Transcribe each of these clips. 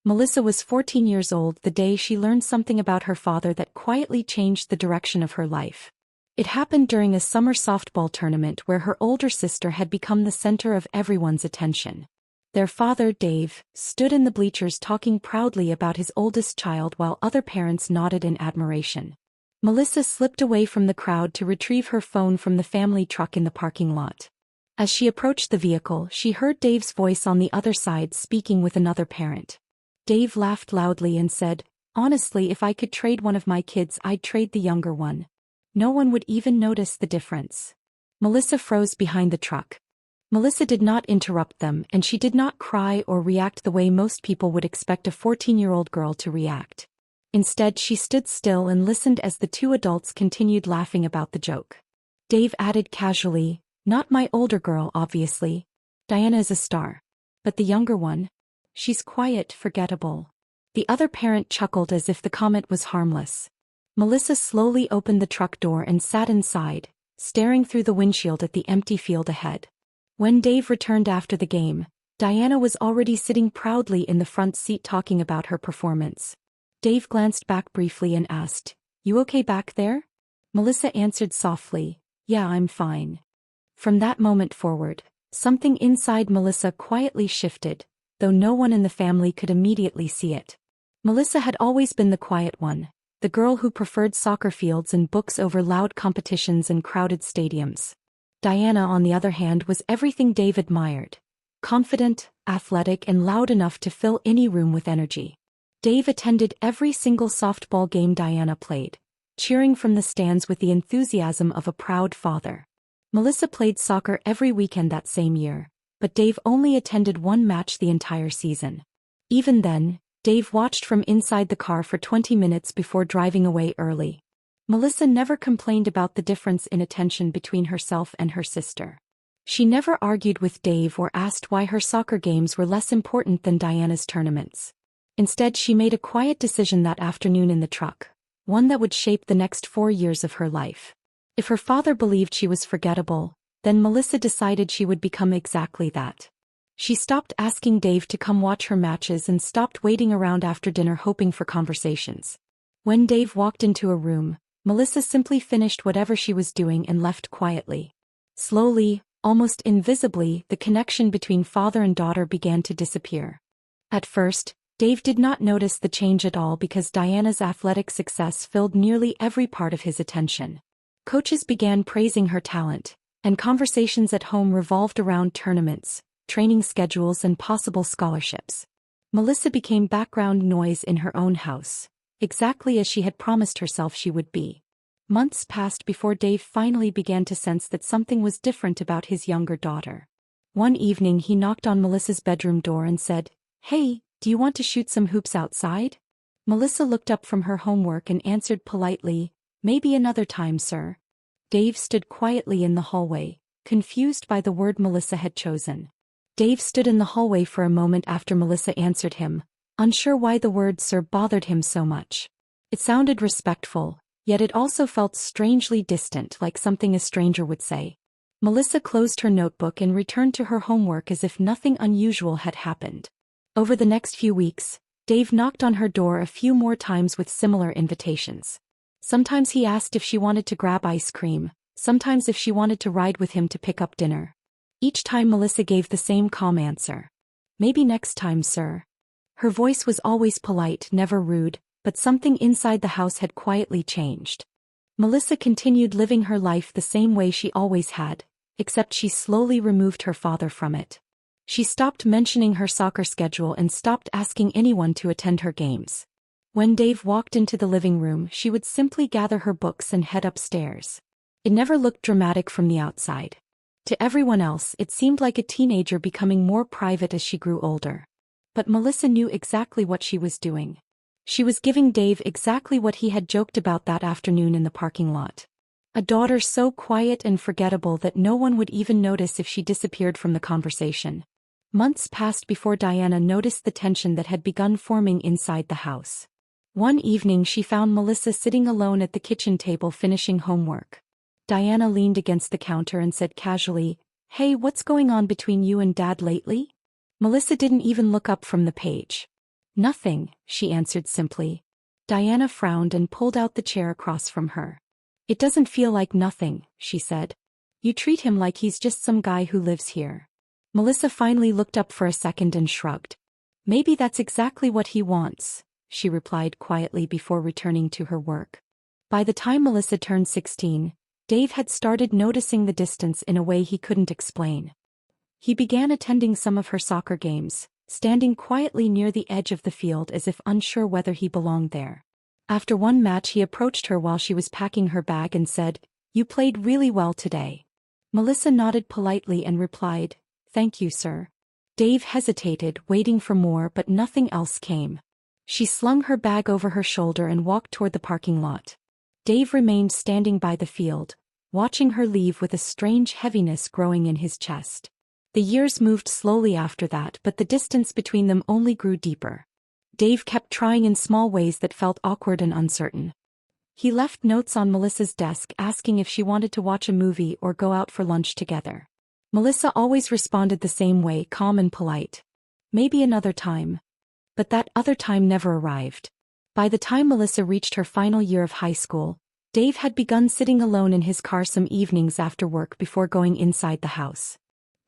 Melissa was 14 years old the day she learned something about her father that quietly changed the direction of her life. It happened during a summer softball tournament where her older sister had become the center of everyone's attention. Their father, Dave, stood in the bleachers talking proudly about his oldest child while other parents nodded in admiration. Melissa slipped away from the crowd to retrieve her phone from the family truck in the parking lot. As she approached the vehicle, she heard Dave's voice on the other side speaking with another parent. Dave laughed loudly and said, "Honestly, if I could trade one of my kids, I'd trade the younger one. No one would even notice the difference." Melissa froze behind the truck. Melissa did not interrupt them, and she did not cry or react the way most people would expect a 14-year-old girl to react. Instead, she stood still and listened as the two adults continued laughing about the joke. Dave added casually, "Not my older girl, obviously. Diana is a star. But the younger one? She's quiet, forgettable." The other parent chuckled as if the comment was harmless. Melissa slowly opened the truck door and sat inside, staring through the windshield at the empty field ahead. When Dave returned after the game, Diana was already sitting proudly in the front seat talking about her performance. Dave glanced back briefly and asked, "You okay back there?" Melissa answered softly, "Yeah, I'm fine." From that moment forward, something inside Melissa quietly shifted, though no one in the family could immediately see it. Melissa had always been the quiet one, the girl who preferred soccer fields and books over loud competitions and crowded stadiums. Diana, on the other hand, was everything Dave admired: confident, athletic, and loud enough to fill any room with energy. Dave attended every single softball game Diana played, cheering from the stands with the enthusiasm of a proud father. Melissa played soccer every weekend that same year, but Dave only attended one match the entire season. Even then, Dave watched from inside the car for 20 minutes before driving away early. Melissa never complained about the difference in attention between herself and her sister. She never argued with Dave or asked why her soccer games were less important than Diana's tournaments. Instead, she made a quiet decision that afternoon in the truck, one that would shape the next 4 years of her life. If her father believed she was forgettable, then Melissa decided she would become exactly that. She stopped asking Dave to come watch her matches and stopped waiting around after dinner hoping for conversations. When Dave walked into a room, Melissa simply finished whatever she was doing and left quietly. Slowly, almost invisibly, the connection between father and daughter began to disappear. At first, Dave did not notice the change at all because Diana's athletic success filled nearly every part of his attention. Coaches began praising her talent, and conversations at home revolved around tournaments, training schedules, and possible scholarships. Melissa became background noise in her own house, exactly as she had promised herself she would be. Months passed before Dave finally began to sense that something was different about his younger daughter. One evening he knocked on Melissa's bedroom door and said, "Hey, do you want to shoot some hoops outside?" Melissa looked up from her homework and answered politely, "Maybe another time, sir." Dave stood quietly in the hallway, confused by the word Melissa had chosen. Dave stood in the hallway for a moment after Melissa answered him, unsure why the word "sir" bothered him so much. It sounded respectful, yet it also felt strangely distant, like something a stranger would say. Melissa closed her notebook and returned to her homework as if nothing unusual had happened. Over the next few weeks, Dave knocked on her door a few more times with similar invitations. Sometimes he asked if she wanted to grab ice cream, sometimes if she wanted to ride with him to pick up dinner. Each time Melissa gave the same calm answer. "Maybe next time, sir." Her voice was always polite, never rude, but something inside the house had quietly changed. Melissa continued living her life the same way she always had, except she slowly removed her father from it. She stopped mentioning her soccer schedule and stopped asking anyone to attend her games. When Dave walked into the living room, she would simply gather her books and head upstairs. It never looked dramatic from the outside. To everyone else, it seemed like a teenager becoming more private as she grew older. But Melissa knew exactly what she was doing. She was giving Dave exactly what he had joked about that afternoon in the parking lot. A daughter so quiet and forgettable that no one would even notice if she disappeared from the conversation. Months passed before Diana noticed the tension that had begun forming inside the house. One evening she found Melissa sitting alone at the kitchen table finishing homework. Diana leaned against the counter and said casually, "Hey, what's going on between you and Dad lately?" Melissa didn't even look up from the page. Nothing, she answered simply. Diana frowned and pulled out the chair across from her. It doesn't feel like nothing, she said. You treat him like he's just some guy who lives here. Melissa finally looked up for a second and shrugged. Maybe that's exactly what he wants, she replied quietly before returning to her work. By the time Melissa turned 16, Dave had started noticing the distance in a way he couldn't explain. He began attending some of her soccer games, standing quietly near the edge of the field as if unsure whether he belonged there. After one match he approached her while she was packing her bag and said, "You played really well today." Melissa nodded politely and replied, "Thank you, sir." Dave hesitated, waiting for more, but nothing else came. She slung her bag over her shoulder and walked toward the parking lot. Dave remained standing by the field, watching her leave with a strange heaviness growing in his chest. The years moved slowly after that, but the distance between them only grew deeper. Dave kept trying in small ways that felt awkward and uncertain. He left notes on Melissa's desk asking if she wanted to watch a movie or go out for lunch together. Melissa always responded the same way, calm and polite. Maybe another time. But that other time never arrived. By the time Melissa reached her final year of high school, Dave had begun sitting alone in his car some evenings after work before going inside the house.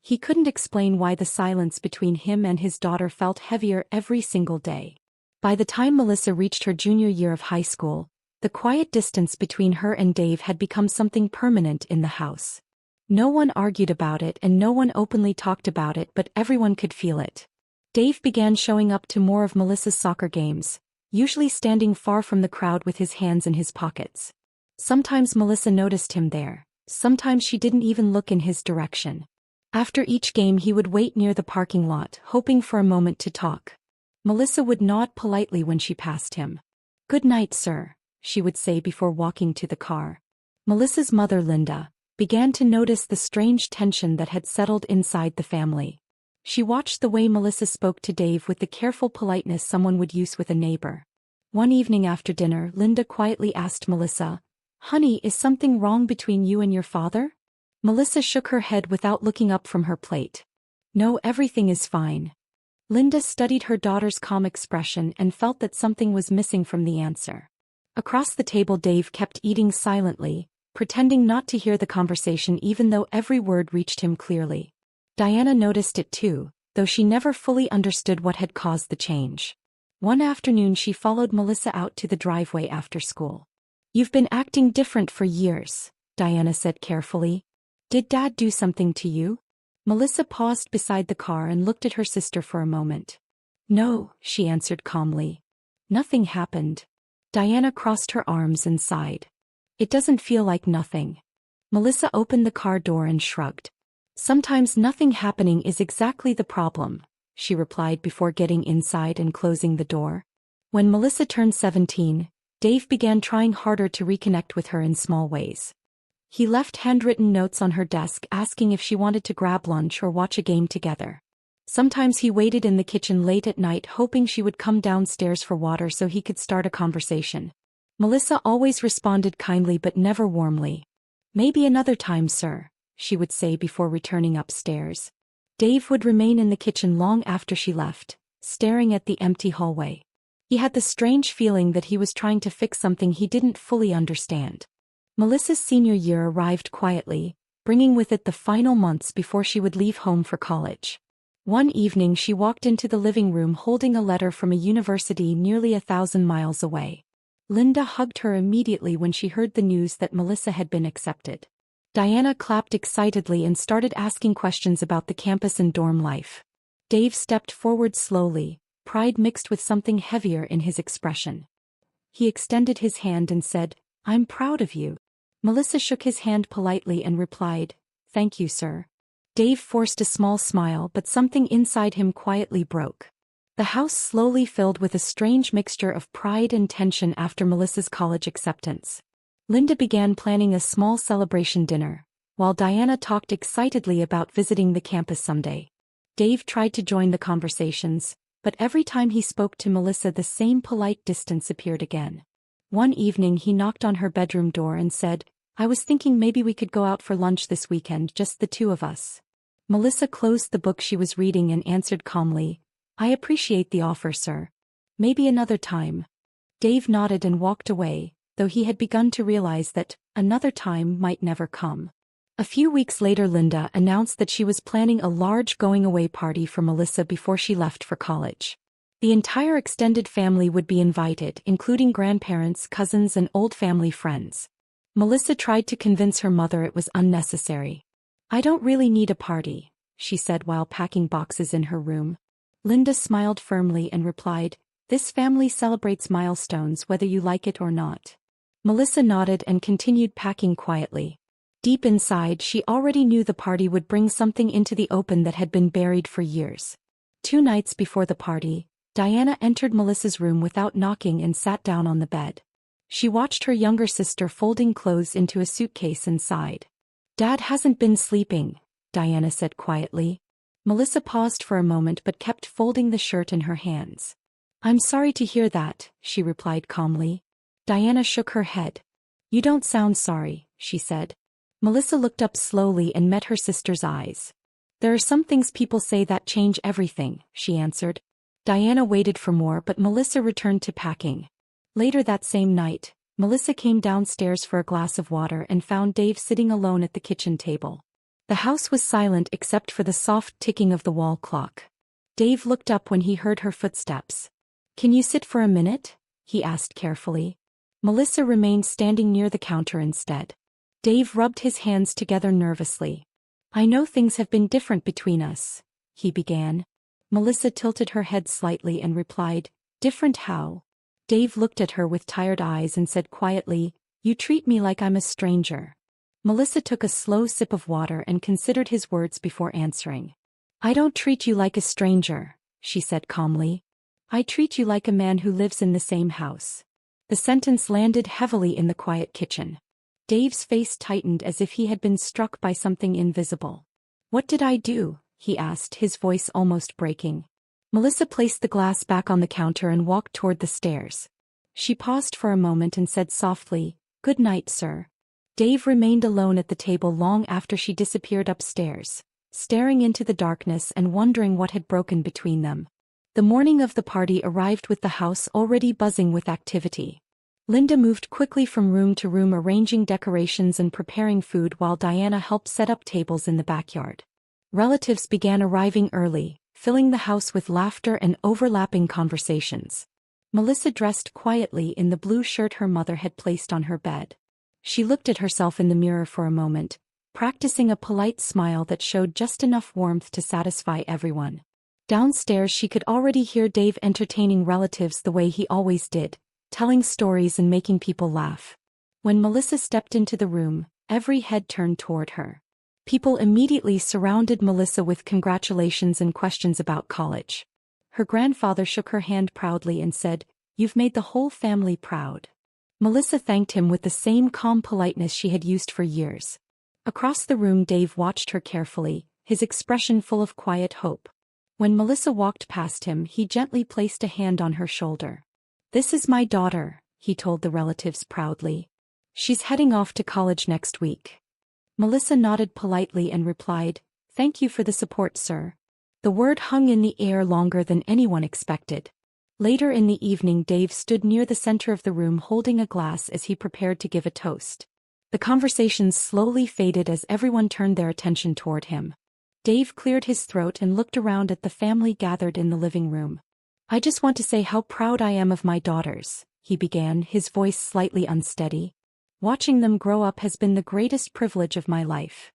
He couldn't explain why the silence between him and his daughter felt heavier every single day. By the time Melissa reached her junior year of high school, the quiet distance between her and Dave had become something permanent in the house. No one argued about it and no one openly talked about it, but everyone could feel it. Dave began showing up to more of Melissa's soccer games, usually standing far from the crowd with his hands in his pockets. Sometimes Melissa noticed him there, sometimes she didn't even look in his direction. After each game he would wait near the parking lot, hoping for a moment to talk. Melissa would nod politely when she passed him. "Good night, sir," she would say before walking to the car. Melissa's mother, Linda, began to notice the strange tension that had settled inside the family. She watched the way Melissa spoke to Dave with the careful politeness someone would use with a neighbor. One evening after dinner, Linda quietly asked Melissa, "Honey, is something wrong between you and your father?" Melissa shook her head without looking up from her plate. "No, everything is fine." Linda studied her daughter's calm expression and felt that something was missing from the answer. Across the table Dave kept eating silently, pretending not to hear the conversation even though every word reached him clearly. Diana noticed it too, though she never fully understood what had caused the change. One afternoon she followed Melissa out to the driveway after school. "You've been acting different for years," Diana said carefully. "Did Dad do something to you?" Melissa paused beside the car and looked at her sister for a moment. "No," she answered calmly. "Nothing happened." Diana crossed her arms and sighed. "It doesn't feel like nothing." Melissa opened the car door and shrugged. "Sometimes nothing happening is exactly the problem," she replied before getting inside and closing the door. When Melissa turned 17, Dave began trying harder to reconnect with her in small ways. He left handwritten notes on her desk asking if she wanted to grab lunch or watch a game together. Sometimes he waited in the kitchen late at night hoping she would come downstairs for water so he could start a conversation. Melissa always responded kindly but never warmly. "Maybe another time, sir," she would say before returning upstairs. Dave would remain in the kitchen long after she left, staring at the empty hallway. He had the strange feeling that he was trying to fix something he didn't fully understand. Melissa's senior year arrived quietly, bringing with it the final months before she would leave home for college. One evening she walked into the living room holding a letter from a university nearly 1,000 miles away. Linda hugged her immediately when she heard the news that Melissa had been accepted. Diana clapped excitedly and started asking questions about the campus and dorm life. Dave stepped forward slowly, pride mixed with something heavier in his expression. He extended his hand and said, "I'm proud of you." Melissa shook his hand politely and replied, "Thank you, sir." Dave forced a small smile, but something inside him quietly broke. The house slowly filled with a strange mixture of pride and tension after Melissa's college acceptance. Linda began planning a small celebration dinner, while Diana talked excitedly about visiting the campus someday. Dave tried to join the conversations, but every time he spoke to Melissa the same polite distance appeared again. One evening he knocked on her bedroom door and said, "I was thinking maybe we could go out for lunch this weekend, just the two of us." Melissa closed the book she was reading and answered calmly, "I appreciate the offer, sir." Maybe another time. Dave nodded and walked away, though he had begun to realize that another time might never come. A few weeks later, Linda announced that she was planning a large going-away party for Melissa before she left for college. The entire extended family would be invited, including grandparents, cousins, and old family friends. Melissa tried to convince her mother it was unnecessary. "I don't really need a party," she said while packing boxes in her room. Linda smiled firmly and replied, "This family celebrates milestones whether you like it or not." Melissa nodded and continued packing quietly. Deep inside, she already knew the party would bring something into the open that had been buried for years. 2 nights before the party, Diana entered Melissa's room without knocking and sat down on the bed. She watched her younger sister folding clothes into a suitcase and sighed. "Dad hasn't been sleeping," Diana said quietly. Melissa paused for a moment but kept folding the shirt in her hands. "I'm sorry to hear that," she replied calmly. Diana shook her head. "You don't sound sorry," she said. Melissa looked up slowly and met her sister's eyes. "There are some things people say that change everything," she answered. Diana waited for more, but Melissa returned to packing. Later that same night, Melissa came downstairs for a glass of water and found Dave sitting alone at the kitchen table. The house was silent except for the soft ticking of the wall clock. Dave looked up when he heard her footsteps. "Can you sit for a minute?" he asked carefully. Melissa remained standing near the counter instead. Dave rubbed his hands together nervously. "I know things have been different between us," he began. Melissa tilted her head slightly and replied, "Different how?" Dave looked at her with tired eyes and said quietly, "You treat me like I'm a stranger." Melissa took a slow sip of water and considered his words before answering. "I don't treat you like a stranger," she said calmly. "I treat you like a man who lives in the same house." The sentence landed heavily in the quiet kitchen. Dave's face tightened as if he had been struck by something invisible. "What did I do?" he asked, his voice almost breaking. Melissa placed the glass back on the counter and walked toward the stairs. She paused for a moment and said softly, "Good night, sir." Dave remained alone at the table long after she disappeared upstairs, staring into the darkness and wondering what had broken between them. The morning of the party arrived with the house already buzzing with activity. Linda moved quickly from room to room, arranging decorations and preparing food while Diana helped set up tables in the backyard. Relatives began arriving early, filling the house with laughter and overlapping conversations. Melissa dressed quietly in the blue shirt her mother had placed on her bed. She looked at herself in the mirror for a moment, practicing a polite smile that showed just enough warmth to satisfy everyone. Downstairs, she could already hear Dave entertaining relatives the way he always did, telling stories and making people laugh. When Melissa stepped into the room, every head turned toward her. People immediately surrounded Melissa with congratulations and questions about college. Her grandfather shook her hand proudly and said, "You've made the whole family proud." Melissa thanked him with the same calm politeness she had used for years. Across the room, Dave watched her carefully, his expression full of quiet hope. When Melissa walked past him, he gently placed a hand on her shoulder. "This is my daughter," he told the relatives proudly. "She's heading off to college next week." Melissa nodded politely and replied, "Thank you for the support, sir." The word hung in the air longer than anyone expected. Later in the evening, Dave stood near the center of the room holding a glass as he prepared to give a toast. The conversations slowly faded as everyone turned their attention toward him. Dave cleared his throat and looked around at the family gathered in the living room. "I just want to say how proud I am of my daughters," he began, his voice slightly unsteady. "Watching them grow up has been the greatest privilege of my life."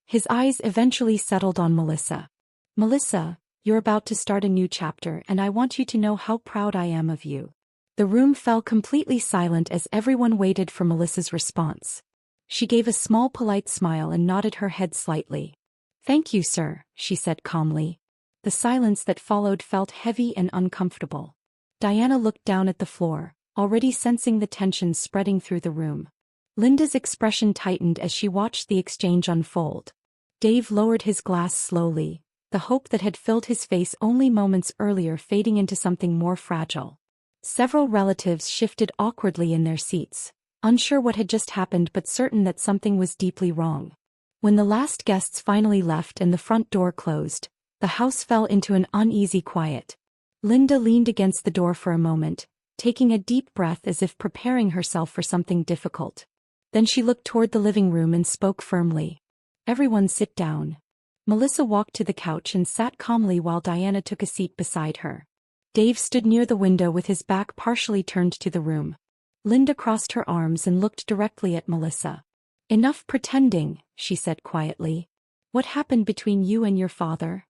His eyes eventually settled on Melissa. "Melissa, you're about to start a new chapter, and I want you to know how proud I am of you." The room fell completely silent as everyone waited for Melissa's response. She gave a small polite smile and nodded her head slightly. "Thank you, sir," she said calmly. The silence that followed felt heavy and uncomfortable. Diana looked down at the floor, already sensing the tension spreading through the room. Linda's expression tightened as she watched the exchange unfold. Dave lowered his glass slowly, the hope that had filled his face only moments earlier fading into something more fragile. Several relatives shifted awkwardly in their seats, unsure what had just happened but certain that something was deeply wrong. When the last guests finally left and the front door closed, the house fell into an uneasy quiet. Linda leaned against the door for a moment, taking a deep breath as if preparing herself for something difficult. Then she looked toward the living room and spoke firmly. "Everyone sit down." Melissa walked to the couch and sat calmly while Diana took a seat beside her. Dave stood near the window with his back partially turned to the room. Linda crossed her arms and looked directly at Melissa. "Enough pretending," she said quietly. "What happened between you and your father?"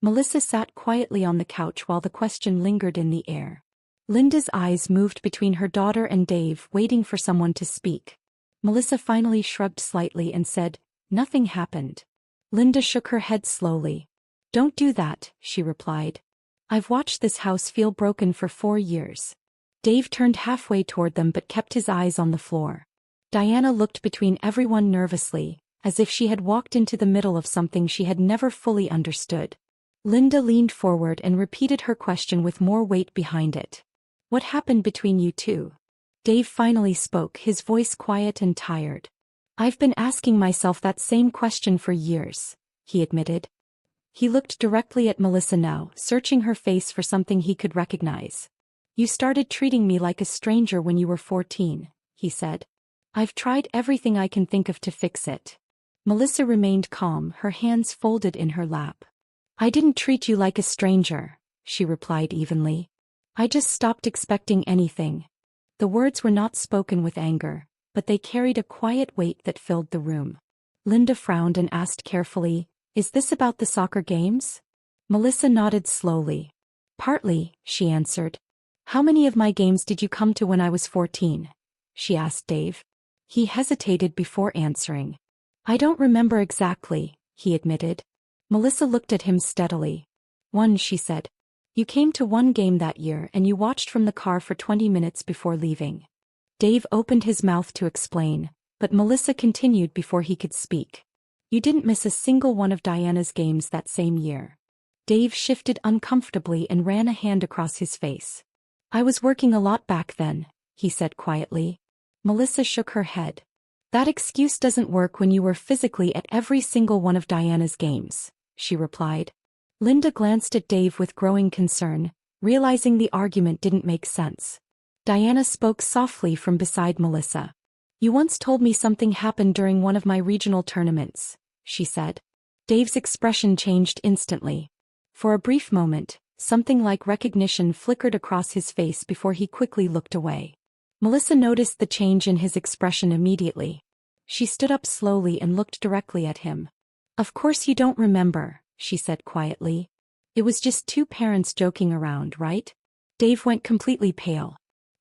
Melissa sat quietly on the couch while the question lingered in the air. Linda's eyes moved between her daughter and Dave, waiting for someone to speak. Melissa finally shrugged slightly and said, "Nothing happened." Linda shook her head slowly. "Don't do that," she replied. "I've watched this house feel broken for 4 years." Dave turned halfway toward them but kept his eyes on the floor. Diana looked between everyone nervously, as if she had walked into the middle of something she had never fully understood. Linda leaned forward and repeated her question with more weight behind it. "What happened between you two?" Dave finally spoke, his voice quiet and tired. "I've been asking myself that same question for years," he admitted. He looked directly at Melissa now, searching her face for something he could recognize. "You started treating me like a stranger when you were 14, he said. "I've tried everything I can think of to fix it." Melissa remained calm, her hands folded in her lap. "I didn't treat you like a stranger," she replied evenly. "I just stopped expecting anything." The words were not spoken with anger, but they carried a quiet weight that filled the room. Linda frowned and asked carefully, "Is this about the soccer games?" Melissa nodded slowly. "Partly," she answered. "How many of my games did you come to when I was 14? She asked Dave. He hesitated before answering. "I don't remember exactly," he admitted. Melissa looked at him steadily. "One," she said. "You came to one game that year and you watched from the car for 20 minutes before leaving." Dave opened his mouth to explain, but Melissa continued before he could speak. "You didn't miss a single one of Diana's games that same year." Dave shifted uncomfortably and ran a hand across his face. "I was working a lot back then," he said quietly. Melissa shook her head. "That excuse doesn't work when you were physically at every single one of Diana's games," she replied. Linda glanced at Dave with growing concern, realizing the argument didn't make sense. Diana spoke softly from beside Melissa. "You once told me something happened during one of my regional tournaments," she said. Dave's expression changed instantly. For a brief moment, something like recognition flickered across his face before he quickly looked away. Melissa noticed the change in his expression immediately. She stood up slowly and looked directly at him. "Of course you don't remember," she said quietly. "It was just two parents joking around, right?" Dave went completely pale.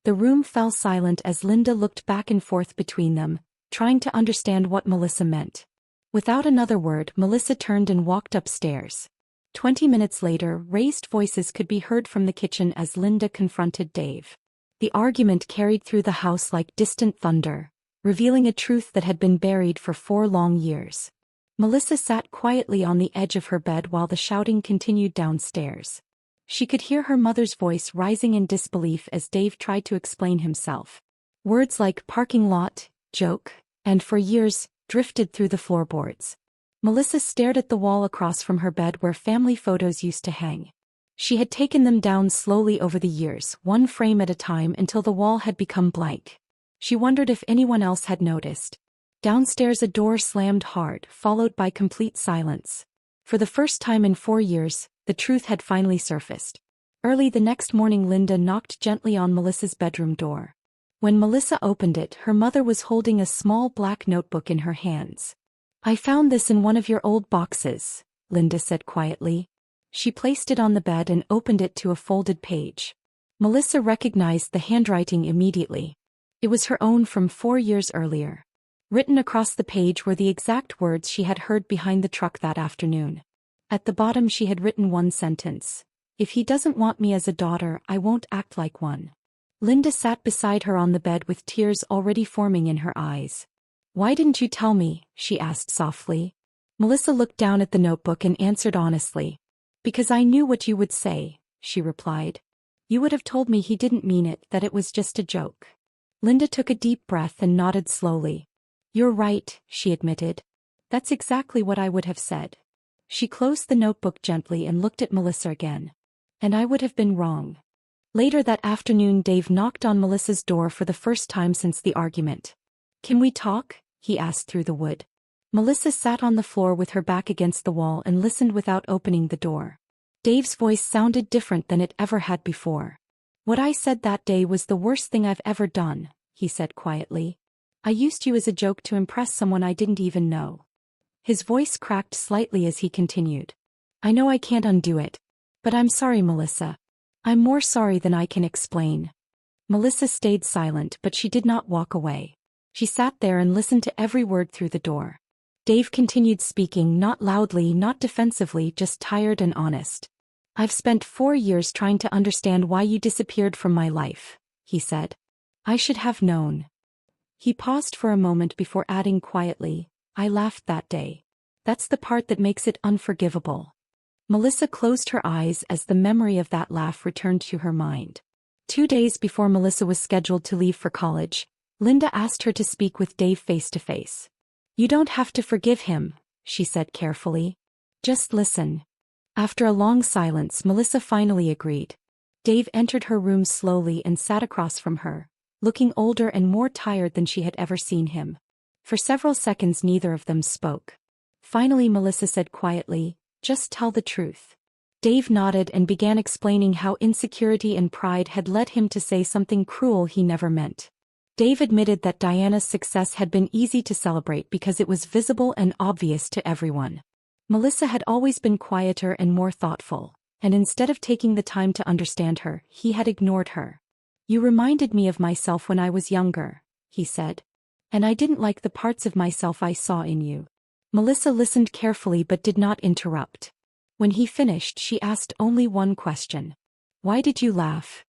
The room fell silent as Linda looked back and forth between them, trying to understand what Melissa meant. Without another word, Melissa turned and walked upstairs. 20 minutes later, raised voices could be heard from the kitchen as Linda confronted Dave. The argument carried through the house like distant thunder, revealing a truth that had been buried for 4 long years. Melissa sat quietly on the edge of her bed while the shouting continued downstairs. She could hear her mother's voice rising in disbelief as Dave tried to explain himself. Words like parking lot, joke, and for years, drifted through the floorboards. Melissa stared at the wall across from her bed where family photos used to hang. She had taken them down slowly over the years, one frame at a time until the wall had become blank. She wondered if anyone else had noticed. Downstairs a door slammed hard, followed by complete silence. For the first time in 4 years, the truth had finally surfaced. Early the next morning, Linda knocked gently on Melissa's bedroom door. When Melissa opened it, her mother was holding a small black notebook in her hands. "I found this in one of your old boxes," Linda said quietly. She placed it on the bed and opened it to a folded page. Melissa recognized the handwriting immediately. It was her own from 4 years earlier. Written across the page were the exact words she had heard behind the truck that afternoon. At the bottom she had written one sentence. "If he doesn't want me as a daughter, I won't act like one." Linda sat beside her on the bed with tears already forming in her eyes. "Why didn't you tell me?" she asked softly. Melissa looked down at the notebook and answered honestly. "Because I knew what you would say," she replied. "You would have told me he didn't mean it, that it was just a joke." Linda took a deep breath and nodded slowly. "You're right," she admitted. "That's exactly what I would have said." She closed the notebook gently and looked at Melissa again. And I would have been wrong. Later that afternoon, Dave knocked on Melissa's door for the first time since the argument. "Can we talk?" he asked through the wood. Melissa sat on the floor with her back against the wall and listened without opening the door. Dave's voice sounded different than it ever had before. "What I said that day was the worst thing I've ever done," he said quietly. "I used you as a joke to impress someone I didn't even know." His voice cracked slightly as he continued. "I know I can't undo it. But I'm sorry, Melissa. I'm more sorry than I can explain." Melissa stayed silent, but she did not walk away. She sat there and listened to every word through the door. Dave continued speaking, not loudly, not defensively, just tired and honest. "I've spent 4 years trying to understand why you disappeared from my life," he said. "I should have known." He paused for a moment before adding quietly, "I laughed that day. That's the part that makes it unforgivable." Melissa closed her eyes as the memory of that laugh returned to her mind. 2 days before Melissa was scheduled to leave for college, Linda asked her to speak with Dave face to face. "You don't have to forgive him," she said carefully. "Just listen." After a long silence, Melissa finally agreed. Dave entered her room slowly and sat across from her, looking older and more tired than she had ever seen him. For several seconds neither of them spoke. Finally Melissa said quietly, "Just tell the truth." Dave nodded and began explaining how insecurity and pride had led him to say something cruel he never meant. Dave admitted that Diana's success had been easy to celebrate because it was visible and obvious to everyone. Melissa had always been quieter and more thoughtful, and instead of taking the time to understand her, he had ignored her. "You reminded me of myself when I was younger," he said. "And I didn't like the parts of myself I saw in you." Melissa listened carefully but did not interrupt. When he finished, she asked only one question. "Why did you laugh?"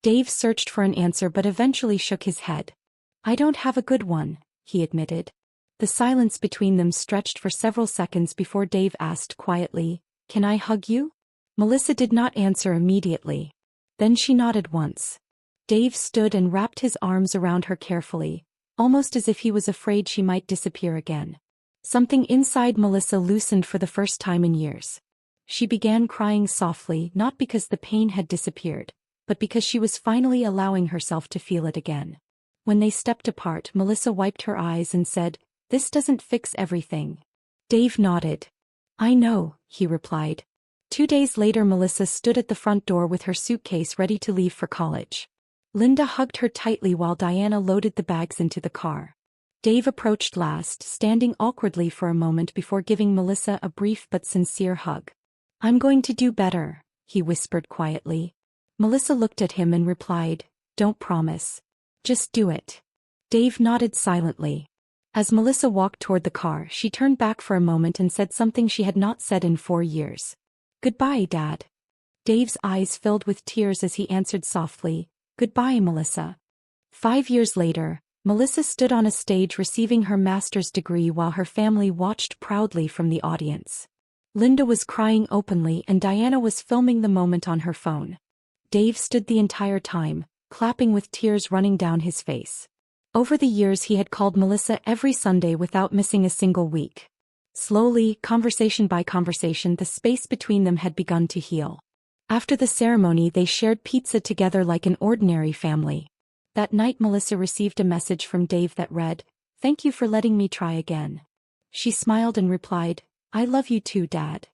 Dave searched for an answer but eventually shook his head. "I don't have a good one," he admitted. The silence between them stretched for several seconds before Dave asked quietly, "Can I hug you?" Melissa did not answer immediately. Then she nodded once. Dave stood and wrapped his arms around her carefully, almost as if he was afraid she might disappear again. Something inside Melissa loosened for the first time in years. She began crying softly, not because the pain had disappeared, but because she was finally allowing herself to feel it again. When they stepped apart, Melissa wiped her eyes and said, "This doesn't fix everything." Dave nodded. "I know," he replied. 2 days later, Melissa stood at the front door with her suitcase ready to leave for college. Linda hugged her tightly while Diana loaded the bags into the car. Dave approached last, standing awkwardly for a moment before giving Melissa a brief but sincere hug. "I'm going to do better," he whispered quietly. Melissa looked at him and replied, "Don't promise. Just do it." Dave nodded silently. As Melissa walked toward the car, she turned back for a moment and said something she had not said in 4 years. "Goodbye, Dad." Dave's eyes filled with tears as he answered softly, "Goodbye, Melissa." 5 years later, Melissa stood on a stage receiving her master's degree while her family watched proudly from the audience. Linda was crying openly and Diana was filming the moment on her phone. Dave stood the entire time, clapping with tears running down his face. Over the years he had called Melissa every Sunday without missing a single week. Slowly, conversation by conversation, the space between them had begun to heal. After the ceremony they shared pizza together like an ordinary family. That night Melissa received a message from Dave that read, "Thank you for letting me try again." She smiled and replied, "I love you too, Dad."